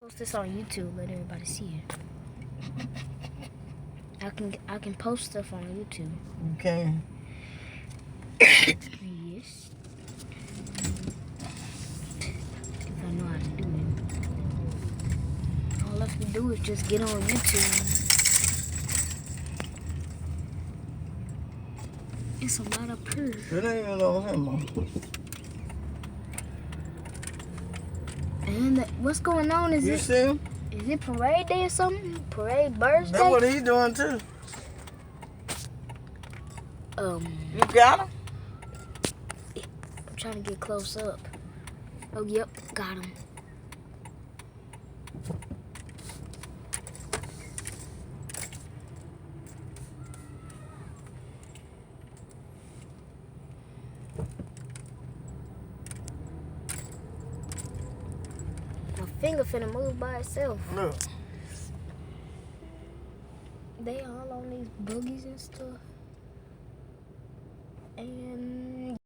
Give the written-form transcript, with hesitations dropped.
Post this on YouTube, let everybody see it. I can post stuff on YouTube. Okay. Yes. If I know how to do it. All I have to do is just get on YouTube. It's a lot of purrs. It ain't even on him, man. And what's going on? You see him? Is it parade day or something? Parade birthday? That's what he doing too. You got him? I'm trying to get close up. Oh, yep, got him. My finger finna move by itself. Look. They all on these boogies and stuff. And